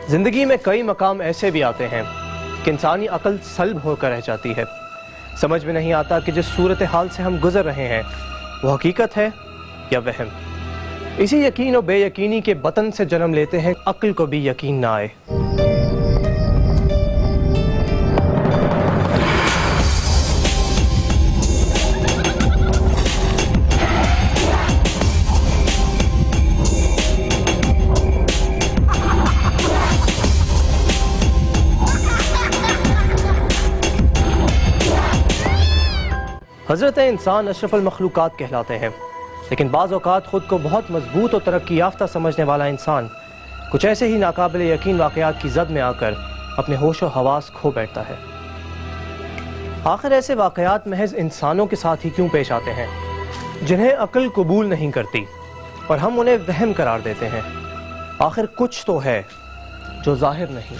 जिंदगी में कई मकाम ऐसे भी आते हैं कि इंसानी अकल सल्ब होकर रह जाती है। समझ में नहीं आता कि जिस सूरत हाल से हम गुजर रहे हैं वो हकीकत है या वहम। इसी यकीन और बेयकीनी के बतन से जन्म लेते हैं अक्ल को भी यकीन ना आए। हज़रत इंसान अशरफुल मखलूक़ात कहलाते हैं, लेकिन बाज़ औक़ात ख़ुद को बहुत मजबूत और तरक्की याफ्ता समझने वाला इंसान कुछ ऐसे ही नाकाबिल यकीन वाक़यात की ज़द में आकर अपने होश व हवास खो बैठता है। आखिर ऐसे वाक़यात महज इंसानों के साथ ही क्यों पेश आते हैं जिन्हें अक्ल कबूल नहीं करती और हम उन्हें वहम करार देते हैं? आखिर कुछ तो है जो ज़ाहिर नहीं।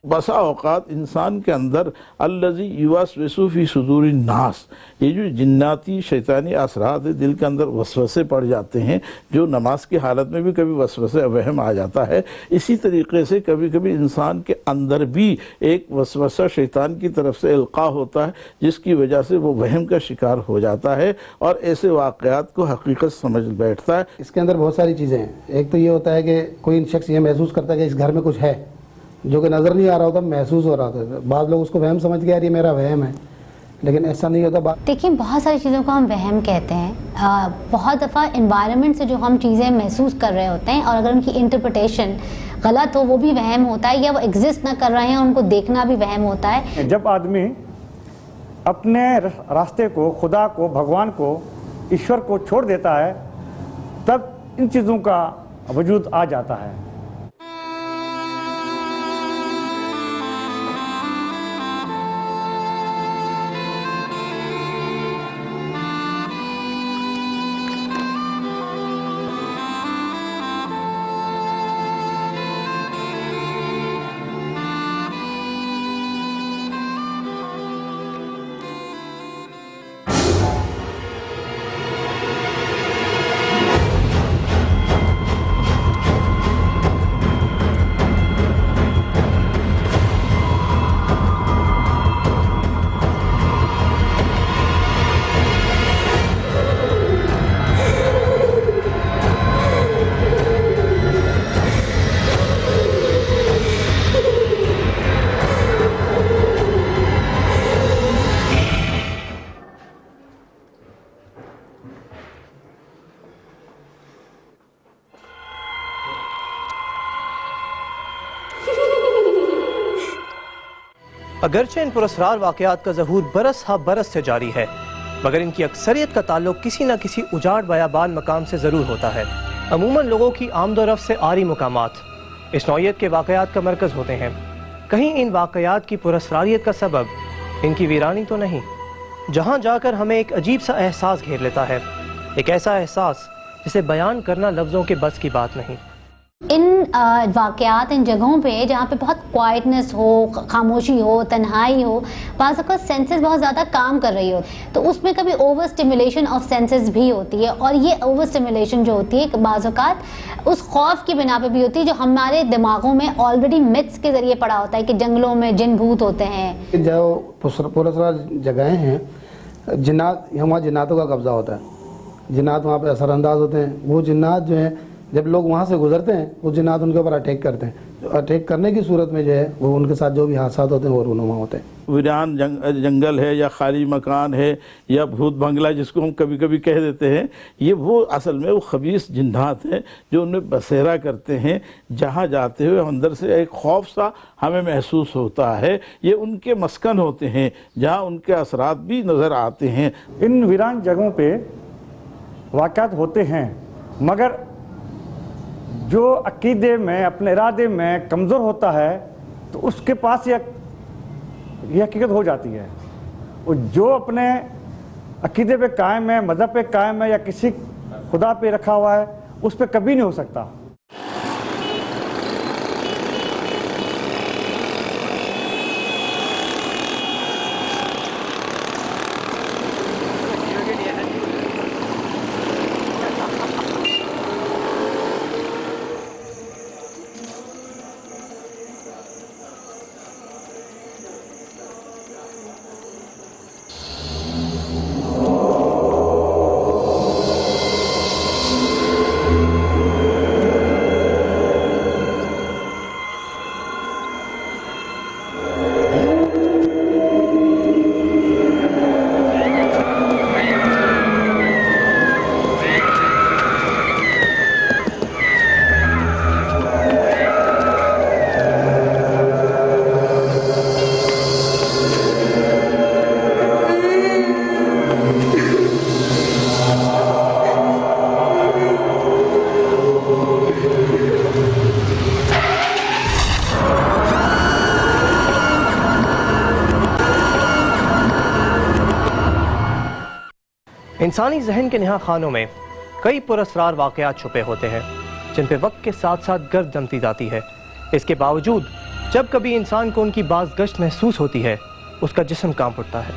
बसा औक़ात इंसान के अंदर अल्लज़ी युवस्विसु फ़ी सुदूरि नास, ये जो जिन्नाती शैतानी असरात है, दिल के अंदर वसवसे पड़ जाते हैं, जो नमाज की हालत में भी कभी वसवसे वहम आ जाता है। इसी तरीक़े से कभी कभी इंसान के अंदर भी एक वसवसा शैतान की तरफ से इल्क़ा होता है, जिसकी वजह से वो वहम का शिकार हो जाता है और ऐसे वाक़यात को हकीकत समझ बैठता है। इसके अंदर बहुत सारी चीज़ें हैं। एक तो ये होता है कि कोई शख्स ये महसूस करता है कि इस घर में कुछ है जो कि नज़र नहीं आ रहा होता, महसूस हो रहा था। बाद लोग उसको वहम समझ के यार ये मेरा वहम है, लेकिन ऐसा नहीं होता। देखिए, बहुत सारी चीज़ों को हम वहम कहते हैं। बहुत दफ़ा एनवायरनमेंट से जो हम चीज़ें महसूस कर रहे होते हैं और अगर उनकी इंटरप्रिटेशन गलत हो वो भी वहम होता है, या वो एग्जिस्ट ना कर रहे हैं उनको देखना भी वहम होता है। जब आदमी अपने रास्ते को, खुदा को, भगवान को, ईश्वर को छोड़ देता है तब इन चीज़ों का वजूद आ जाता है। अगरचे इन पुरस्कार वाक़यात का ज़हूर बरस हा बरस से जारी है, मगर इनकी अक्सरियत का ताल्लुक किसी न किसी उजाड़ बयाबान मकाम से ज़रूर होता है। अमूमन लोगों की आमदोरफ्त से आरी मुकामात इस नौइयत के वाक़यात का मरकज़ होते हैं। कहीं इन वाक़यात की पुरस्कारियत का सबब इनकी वीरानी तो नहीं, जहाँ जाकर हमें एक अजीब सा एहसास घेर लेता है, एक ऐसा एहसास जिसे बयान करना लफ्ज़ों के बस की बात नहीं। इन वाक़यात, इन जगहों पे जहाँ पे बहुत क्वाइटनेस हो, खामोशी हो, तन्हाई हो, बाज़ वक़्त सेंसेस बहुत ज़्यादा काम कर रही हो, तो उसमें कभी ओवर स्टिमुलेशन ऑफ सेंसेस भी होती है। और ये ओवर स्टिमुलेशन जो होती है बाज़ वक़्त उस खौफ की बिना पे भी होती है जो हमारे दिमागों में ऑलरेडी मिथ्स के ज़रिए पड़ा होता है कि जंगलों में जिन भूत होते हैं। जो पुरस्कार जगहें हैं, जिन्नात, वहाँ जिन्नातों का कब्ज़ा होता है। जिन्नात वहाँ पर असरअंदाज होते हैं। वो जिन्नात जो हैं जब लोग वहाँ से गुजरते हैं वो जिन्नात उनके ऊपर अटैक करते हैं। जो अटैक करने की सूरत में जो है वो उनके साथ जो भी हादसा होते हैं वो रूनुमा होते हैं। वीरान जंगल है या खाली मकान है या भूत बंगला जिसको हम कभी कभी कह देते हैं, ये वो असल में वो खबीस जिन्नात हैं जो उनमें बसेरा करते हैं। जहाँ जाते हुए अंदर से एक खौफ सा हमें महसूस होता है। ये उनके मस्कन होते हैं जहाँ उनके असरात भी नज़र आते हैं। इन वीरान जगहों पे वाक़यात होते हैं, मगर जो अकीदे में, अपने इरादे में कमज़ोर होता है तो उसके पास ये हकीकत हो जाती है। और जो अपने अकीदे पे कायम है, मज़हब पे कायम है या किसी खुदा पे रखा हुआ है, उस पर कभी नहीं हो सकता। इंसानी जहन के नेहा खानों में कई पुरस्कार वाक़यात छुपे होते हैं जिन पे वक्त के साथ साथ गर्द जमती जाती है। इसके बावजूद जब कभी इंसान को उनकी बाज़गश्त महसूस होती है, उसका जिस्म कांप उठता है।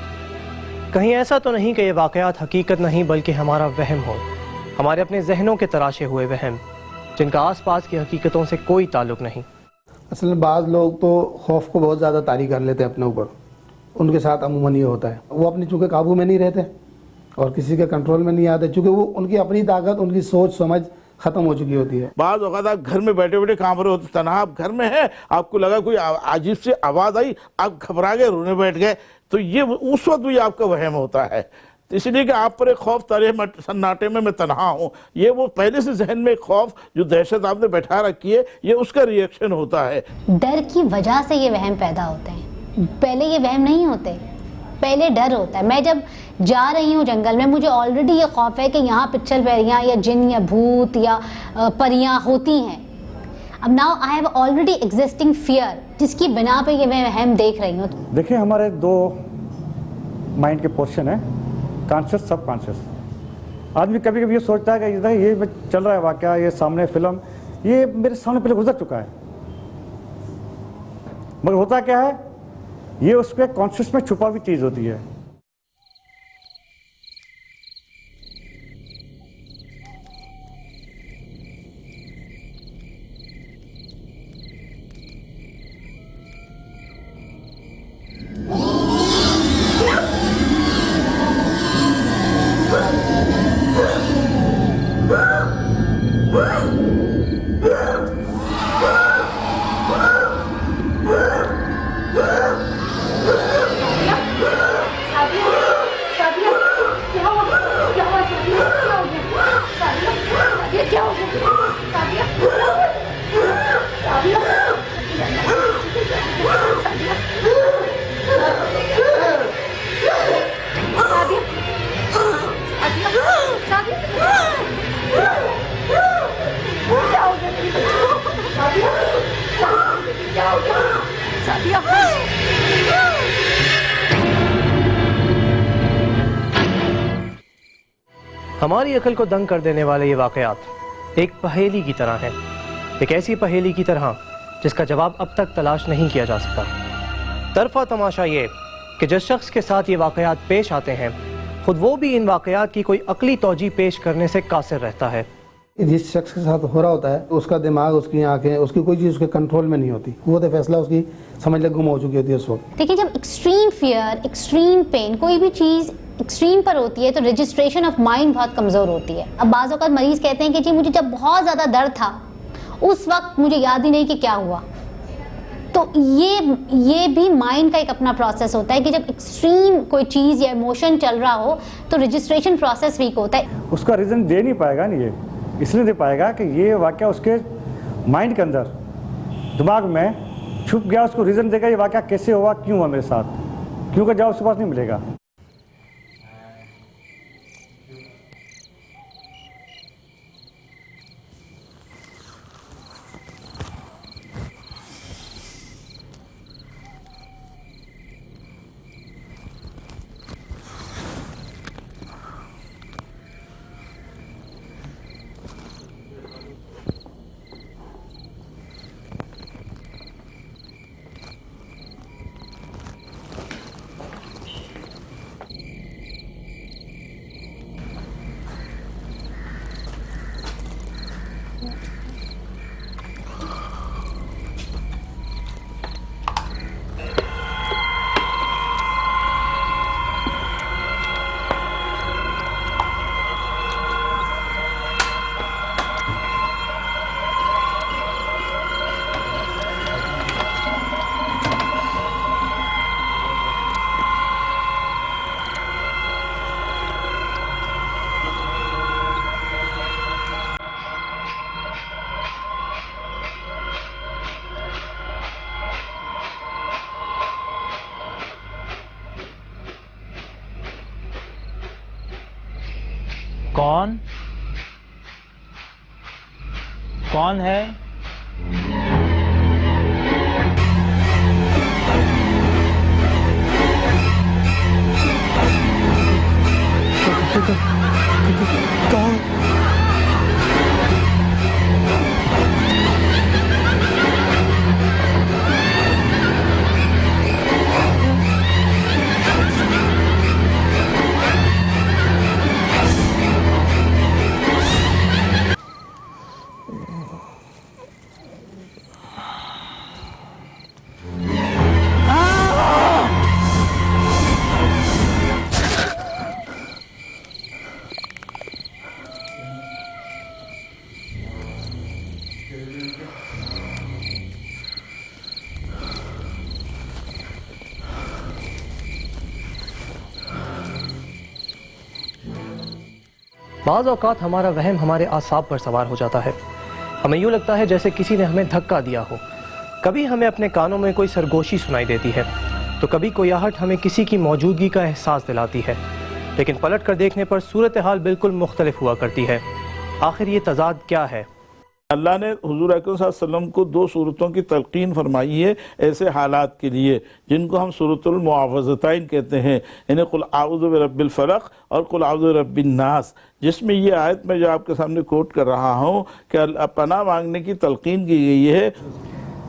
कहीं ऐसा तो नहीं कि ये वाक़यात हकीकत नहीं बल्कि हमारा वहम हो, हमारे अपने जहनों के तराशे हुए वहम जिनका आसपास की हकीकतों से कोई ताल्लुक नहीं। असल में बाज़ लोग तो खौफ को बहुत ज़्यादा तारी कर लेते हैं अपने ऊपर, उनके साथ अमूमन ये होता है, वो अपनी चूँकि काबू में नहीं रहते और किसी के कंट्रोल में नहीं आते, चूँकि वो उनकी अपनी ताकत, उनकी सोच समझ खत्म हो चुकी होती है। बाद वक़्त आप घर में बैठे बैठे कांप रहे होते, तनहा आप घर में है, आपको लगा कोई अजीब सी आवाज़ आई, आप घबरा गए, रोने बैठ गए, तो ये उस वक्त भी आपका वहम होता है। तो इसलिए कि आप पर एक खौफ तारे सन्नाटे में मैं तनहा हूँ, ये वो पहले से जहन में खौफ जो दहशत आपने बैठा रखी है, ये उसका रिएक्शन होता है। डर की वजह से ये वहम पैदा होते हैं, पहले ये वहम नहीं होते, पहले डर होता है। मैं जब जा रही हूँ जंगल में, मुझे ऑलरेडी ये खौफ है कि यहाँ पिच्चल पैरियाँ या जिन या भूत या परियाँ होती हैं। अब now I have already existing fear, जिसकी बिना पे ये मैं वहम देख रही हूँ। देखिए, हमारे दो माइंड के पोर्शन है, कॉन्शियस, सब कॉन्शियस। आदमी कभी कभी ये सोचता है कि ये चल रहा है वाक़या, ये सामने फिल्म, ये मेरे सामने पहले गुजर चुका है, मगर होता क्या है, ये उसके कॉन्शियस में छुपा हुई चीज़ होती है। हमारी अकल को दंग कर देने वाले ये वाक़यात एक पहेली की तरह हैं, एक ऐसी पहेली की तरह जिसका जवाब अब तक तलाश नहीं किया जा सका। तरफा तमाशा ये कि जिस शख्स के साथ ये वाक़यात पेश आते हैं, खुद वो भी इन वाक़यात की कोई अकली तौजी पेश करने से कासिर रहता है। जिस शख्स के साथ हो रहा होता है, उसका दिमाग, उसकी आंखें, उसकी कोई चीज़ उसके कंट्रोल में नहीं होती, वो तो फैसला उसकी समझ ले गुम हो चुकी होती है उस वक्त। देखिए, जब एक्सट्रीम फियर, एक्सट्रीम पेन, कोई भी चीज़ एक्सट्रीम पर होती है तो रजिस्ट्रेशन ऑफ माइंड बहुत कमज़ोर होती है। अब बाज़ औक़ात मरीज़ कहते हैं कि जी मुझे जब बहुत ज़्यादा दर्द था, उस वक्त मुझे याद ही नहीं कि क्या हुआ। तो ये भी माइंड का एक अपना प्रोसेस होता है कि जब एक्सट्रीम कोई चीज़ या इमोशन चल रहा हो तो रजिस्ट्रेशन प्रोसेस वीक होता है। उसका रीज़न दे नहीं पाएगा नहीं, ये इसलिए दे पाएगा कि ये वाक़या उसके माइंड के अंदर, दिमाग में छुप गया। उसको रीज़न देगा ये वाक़या कैसे हुआ, क्यों हुआ मेरे साथ, क्यों का जवाब उसके पास नहीं मिलेगा। कौन कौन है? कौन? बाज़ औक़ात हमारा वहम हमारे आसाब पर सवार हो जाता है। हमें यूँ लगता है जैसे किसी ने हमें धक्का दिया हो। कभी हमें अपने कानों में कोई सरगोशी सुनाई देती है, तो कभी कोई आहट हमें किसी की मौजूदगी का एहसास दिलाती है। लेकिन पलट कर देखने पर सूरत हाल बिल्कुल मुख्तलिफ हुआ करती है। आखिर ये तज़ाद क्या है? अल्लाह ने हुजूर अकरम सल्लल्लाहु अलैहि वसल्लम को 2 सूरतों की तलकीन फरमाई है ऐसे हालात के लिए, जिनको हम सूरतुल मुआवज़तैन कहते हैं, यानी कुल आऊज़ु बिरब्बिल फलक़ और कुल आऊज़ु बिरब्बिन नास, जिसमें ये आयत मैं जो आपके सामने कोट कर रहा हूँ कि पनाह मांगने की तलकीन की गई है।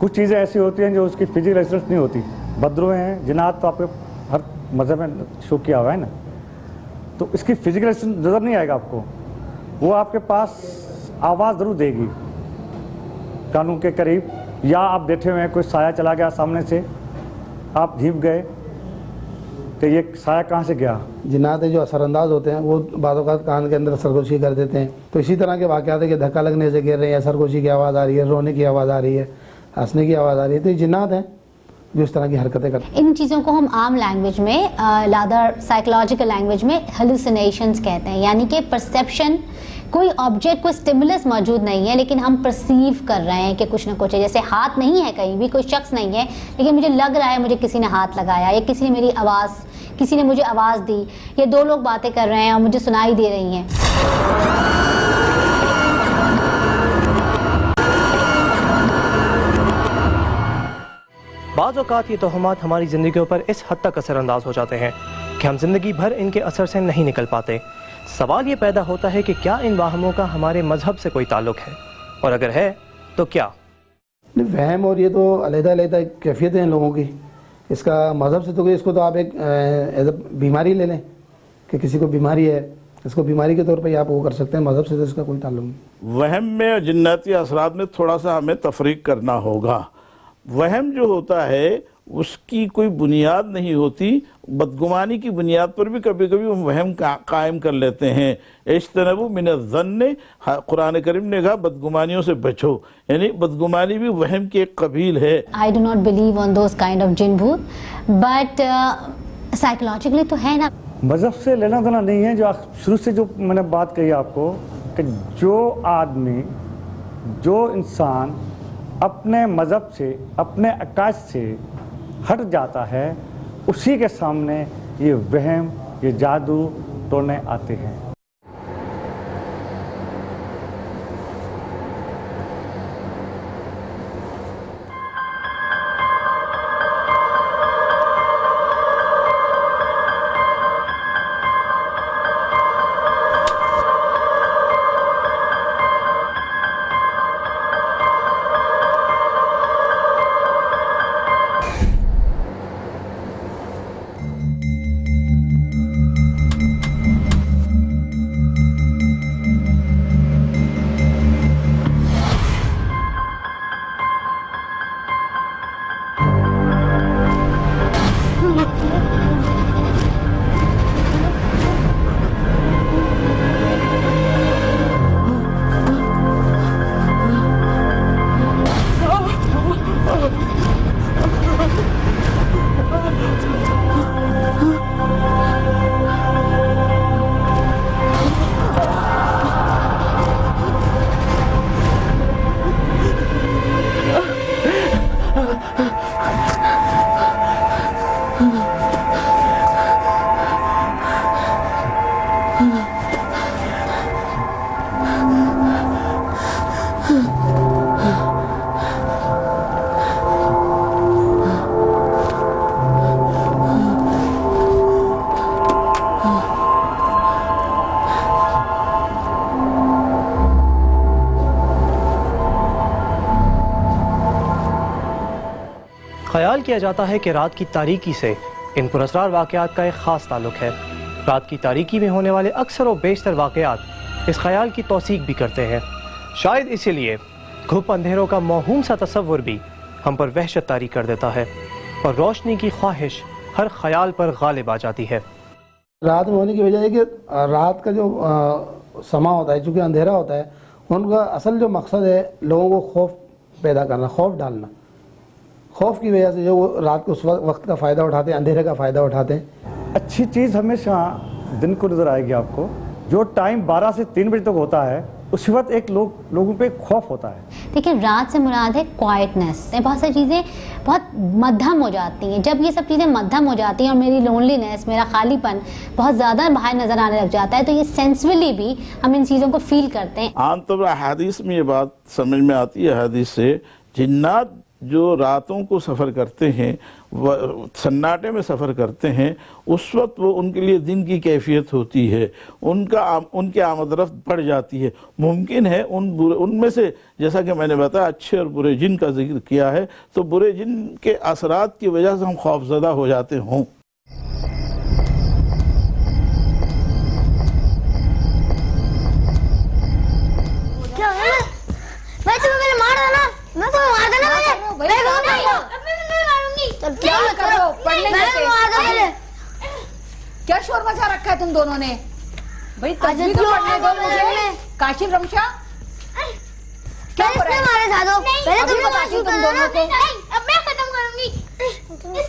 कुछ चीज़ें ऐसी होती हैं जो उसकी फिजिकल रिजल्ट नहीं होती। बदरुएँ हैं, जिन्नात तो आपके हर मज़हब में शो किया हुआ है ना, तो इसकी फिजिकल रिजल्ट नज़र नहीं आएगा आपको, वो आपके पास आवाज़ ज़रूर देगी कानों के करीब, या आप बैठे हुए हैं, कोई साया चला गया सामने से, आप झीप गए कि ये साया कहाँ से गया। जिन्नात जो असरअंदाज होते हैं वो बाज़ औक़ात कान के अंदर सरगोशी कर देते हैं। तो इसी तरह के वाक़यात है कि धक्का लगने से गिर रहे हैं, सरगोशी की आवाज़ आ रही है, रोने की आवाज़ आ रही है, हंसने की आवाज़ आ रही है, तो ये जिन्नात हैं जो इस तरह की हरकतें करते हैं। इन चीज़ों को हम आम लैंग्वेज में, लादर साइकोलॉजिकल लैंग्वेज में हेलुसिनेशंस कहते हैं। यानी कि परसेप्शन, कोई ऑब्जेक्ट, कोई स्टिमुलस मौजूद नहीं है लेकिन हम परसीव कर रहे हैं कि कुछ ना कुछ है। जैसे हाथ नहीं है, कहीं भी कोई शख्स नहीं है, लेकिन मुझे लग रहा है मुझे किसी ने हाथ लगाया, या किसी ने मेरी आवाज़, किसी ने मुझे आवाज़ दी, या 2 लोग बातें कर रहे हैं और मुझे सुनाई दे रही हैं। बाज़ औक़ात ये तोहमात हमारी ज़िंदगियों पर इस हद तक असरअंदाज हो जाते हैं कि हम ज़िंदगी भर इनके असर से नहीं निकल पाते। सवाल ये पैदा होता है कि क्या इन वाहमों का हमारे मजहब से कोई ताल्लुक़ है, और अगर है तो क्या? वहम और ये तो अलग-अलग कैफियतें हैं लोगों की, इसका मज़हब से तो कोई, इसको तो आप एक एज बीमारी ले लें कि किसी को बीमारी है, इसको बीमारी के तौर पे आप वो कर सकते हैं। मज़हब से तो इसका कोई ताल्लुक़ नहीं। वहम में और जिन्नाती असरात में थोड़ा सा हमें तफरीक करना होगा। वहम जो होता है उसकी कोई बुनियाद नहीं होती, बदगुमानी की बुनियाद पर भी कभी कभी हम वहम कायम कर लेते हैं। इज्तनबू मिनज़्ज़न्नि, कुरान करीम ने कहा बदगुमानियों से बचो, यानी बदगुमानी भी वहम की एक कबील है। I do not believe on those kind of जिन भूत, बट साइकोलॉजिकली तो है ना। मज़हब से लेना देना नहीं है। जो शुरू से जो मैंने बात कही आपको कि जो आदमी, जो इंसान अपने मज़हब से, अपने अकाद से हट जाता है, उसी के सामने ये वहम, ये जादू टोने आते हैं। ख्याल किया जाता है कि रात की तारीकी से इन पुरअसरार वाक़यात का एक ख़ास ताल्लुक है। रात की तारीकी में होने वाले अक्सर व बेशतर वाक़यात इस ख्याल की तौसीक भी करते हैं। शायद इसीलिए घुप अंधेरों का मौहूम सा तसव्वुर भी हम पर वहशत तारी कर देता है और रोशनी की ख्वाहिश हर ख्याल पर गालिब आ जाती है। रात में होने की वजह है कि रात का जो समा होता है, चूँकि अंधेरा होता है, उनका असल जो मकसद है लोगों को खौफ पैदा करना, खौफ डालना। खौफ की वजह से जो वो रात को उस वक्त का फ़ायदा उठाते हैं, अंधेरे का फ़ायदा उठाते हैं। अच्छी चीज़ हमेशा दिन को नज़र आएगी आपको। जो टाइम 12 से 3 बजे तक होता है उस वक्त एक लोगों पे खौफ होता है। देखिए, रात से मुराद है क्वाइटनेस। बहुत सारी चीज़ें बहुत मध्यम हो जाती हैं। जब ये सब चीज़ें मध्यम हो जाती हैं और मेरी लोनलीनेस, मेरा खालीपन बहुत ज़्यादा बाहर नज़र आने लग जाता है, तो ये सेंसुअली भी हम इन चीज़ों को फील करते हैं। आमतौर पर हदीस में ये बात समझ में आती है, हदीस से जिन्नात जो रातों को सफ़र करते हैं, वह सन्नाटे में सफ़र करते हैं, उस वक्त वो उनके लिए दिन की कैफियत होती है, उनके आमदरफ्त बढ़ जाती है। मुमकिन है उनमें से, जैसा कि मैंने बताया, अच्छे और बुरे जिन का जिक्र किया है, तो बुरे जिन के असरात की वजह से हम खौफजदा हो जाते हों। क्या करो, पढ़ने क्या शोर मचा रखा है तुम दोनों ने? भाई तस्वीर तो पढ़ने दो मुझे। काशिफ रमशा क्या हो रहा है? पहले तुम बताती हूँ तुम दोनों को। अब मैं खत्म करूंगी।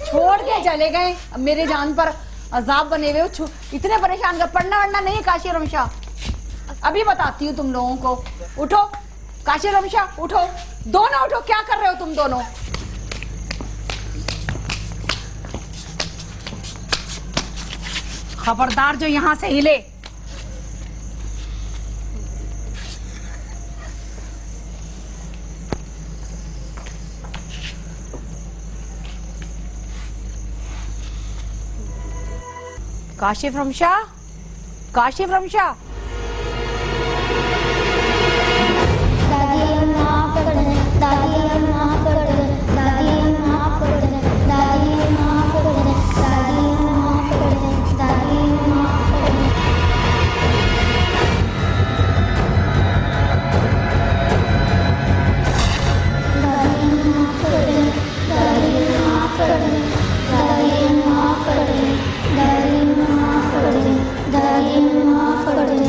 छोड़ के चले गए, अब मेरे जान पर अजाब बने हुए हो। इतने परेशान कर, पढ़ना वढ़ना नहीं है काशिफ रमशा। अभी बताती हूँ तुम लोगों को। उठो काशिफ रमशा, उठो दोनों, उठो। क्या कर रहे हो तुम दोनों? खबरदार जो यहां से हिले। काशिफ रमशा, काशिफ रमशा। दादी माफ कर दे, दादी माफ कर दे, दादी माफ कर दे, दादी माफ कर दे, दादी माफ कर दे, दादी माफ कर दे। दादी माफ कर दे, दादी माफ कर दे, दादी माफ कर दे, दादी माफ कर दे, दादी माफ कर दे।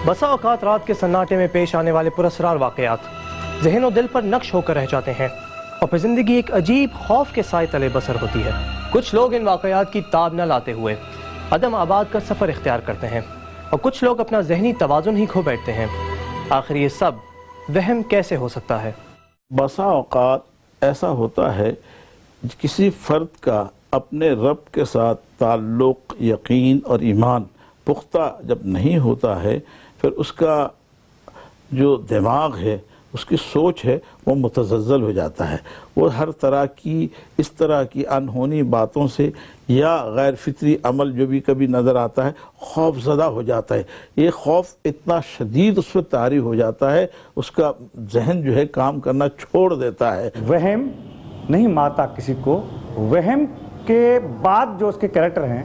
बसा औकात रात के सन्नाटे में पेश आने वाले पुरअसरार वाक़यात ज़हन और दिल पर नक्श होकर रह जाते हैं और फिर ज़िंदगी एक अजीब खौफ के साए तले बसर होती है। कुछ लोग इन वाक़यात की ताब न लाते हुए अदम आबाद का सफ़र इख्तियार करते हैं और कुछ लोग अपना ज़हनी तवाज़ुन ही खो बैठते हैं। आखिर ये सब वहम कैसे हो सकता है? बसा औकात ऐसा होता है किसी फ़र्द का अपने रब के साथ ताल्लुक़, यकीन और ईमान पुख्ता जब नहीं होता है, फिर उसका जो दिमाग है, उसकी सोच है, वो मुतज़ल्ज़ल हो जाता है। वो हर तरह की इस तरह की अनहोनी बातों से या गैर फितरी अमल जो भी कभी नज़र आता है, खौफज़दा हो जाता है। ये खौफ इतना शदीद उस पर तारी हो जाता है, उसका जहन जो है काम करना छोड़ देता है। वहम नहीं मारता किसी को, वहम के बाद जो उसके कैरेक्टर हैं,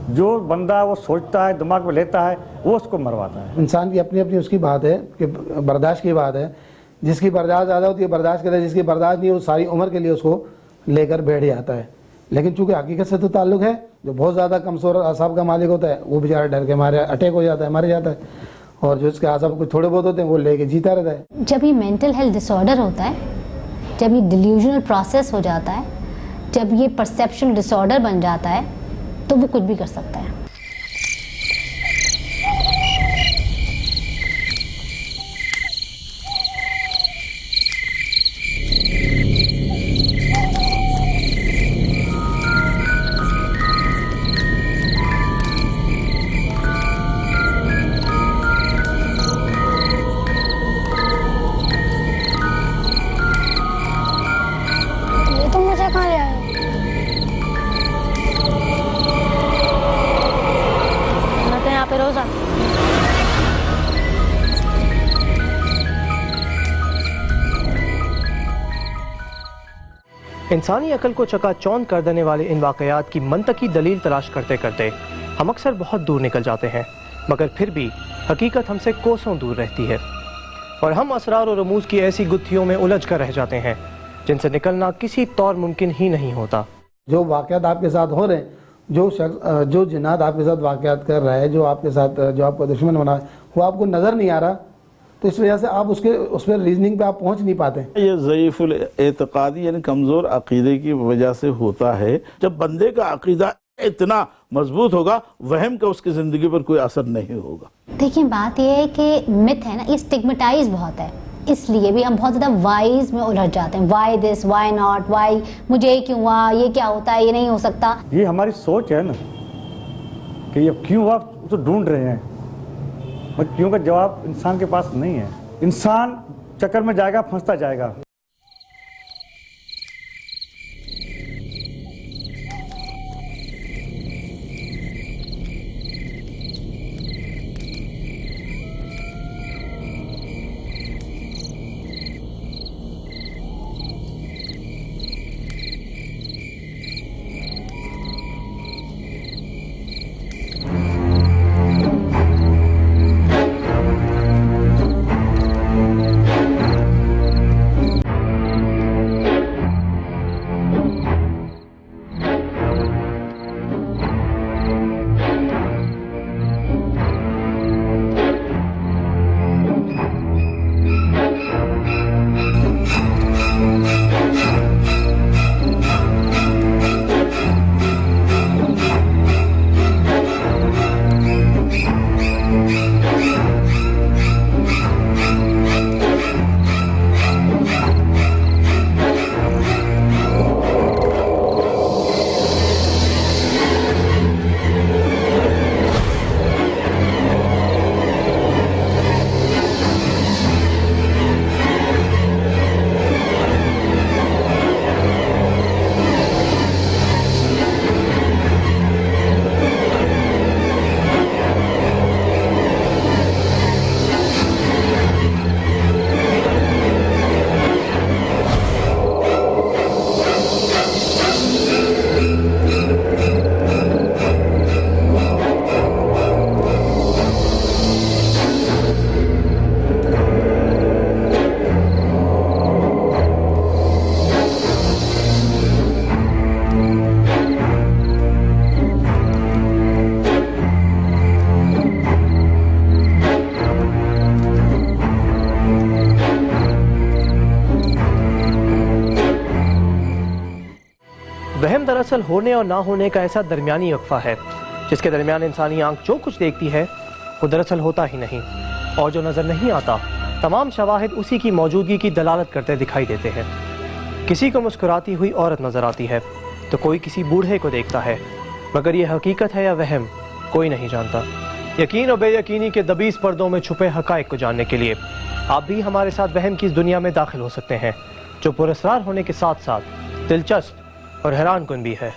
जो बंदा वो सोचता है, दिमाग में लेता है, वो उसको मरवाता है। इंसान की अपनी अपनी उसकी बात है कि बर्दाश्त की बात है। जिसकी बर्दाश्त ज़्यादा होती है बर्दाश्त करता है, जिसकी बर्दाश्त नहीं है वो सारी उम्र के लिए उसको लेकर बैठ जाता है। लेकिन चूंकि हकीकत से तो ताल्लुक़ है, जो बहुत ज़्यादा कमज़ोर असाब का मालिक होता है वो बेचारा डर के मारे अटैक हो जाता है, मर जाता है, और जो इसके असाब कुछ थोड़े बहुत होते हैं वो लेके जीता रहता है। जब ये मेंटल हेल्थ डिसऑर्डर होता है, जब ये डिल्यूजनल प्रोसेस हो जाता है, जब ये परसेप्शन डिसऑर्डर बन जाता है, तो वो कुछ भी कर सकता है। ये तो मुझे कहाँ ले आए? इंसानी अकल को चकाचौंध कर देने वाले इन वाक़यात की मंतकी दलील तलाश करते करते हम अक्सर बहुत दूर निकल जाते हैं, मगर फिर भी हकीकत हमसे कोसों दूर रहती है और हम असरार और रमूज़ की ऐसी गुत्थियों में उलझ कर रह जाते हैं जिनसे निकलना किसी तौर मुमकिन ही नहीं होता। जो वाक़यात आपके साथ हो रहे हैं, जो शख्स जो जिन्नात आपके साथ वाक़यात कर रहा है, जो आपके साथ जो आपको दुश्मन बना है, वो आपको नज़र नहीं आ रहा, तो इस वजह से आप उस पर रीजनिंग पे आप पहुंच नहीं पाते। ये ज़ईफ़ुल एतक़ादी यानी कमज़ोर अक़ीदे की वजह से होता है। जब बंदे का अक़ीदा इतना मजबूत होगा, वहम का उसकी ज़िंदगी पर कोई असर नहीं होगा। देखिए बात यह है कि मिथ है ना, ये स्टिग्मेटाइज बहुत है, इसलिए भी हम बहुत ज़्यादा वाइज में उलझ जाते हैं। Why this, why not, why मुझे क्यों हुआ, ये क्या होता है, ये नहीं हो सकता। ये हमारी सोच है ना कि ये क्यों हुआ तो ढूंढ रहे हैं, और क्यों का जवाब इंसान के पास नहीं है। इंसान चक्कर में जाएगा, फंसता जाएगा। वहम दरअसल होने और ना होने का ऐसा दरमियानी वक्फा है जिसके दरमियान इंसानी आंख जो कुछ देखती है वो दरअसल होता ही नहीं, और जो नज़र नहीं आता तमाम शवाहिद उसी की मौजूदगी की दलालत करते दिखाई देते हैं। किसी को मुस्कुराती हुई औरत नज़र आती है तो कोई किसी बूढ़े को देखता है, मगर ये हकीकत है या वहम कोई नहीं जानता। यकीन और बेयकीनी के दबीस पर्दों में छुपे हकाइक को जानने के लिए आप भी हमारे साथ वहम की इस दुनिया में दाखिल हो सकते हैं जो पुरस्कार होने के साथ साथ दिलचस्प और हैरान कुन भी है।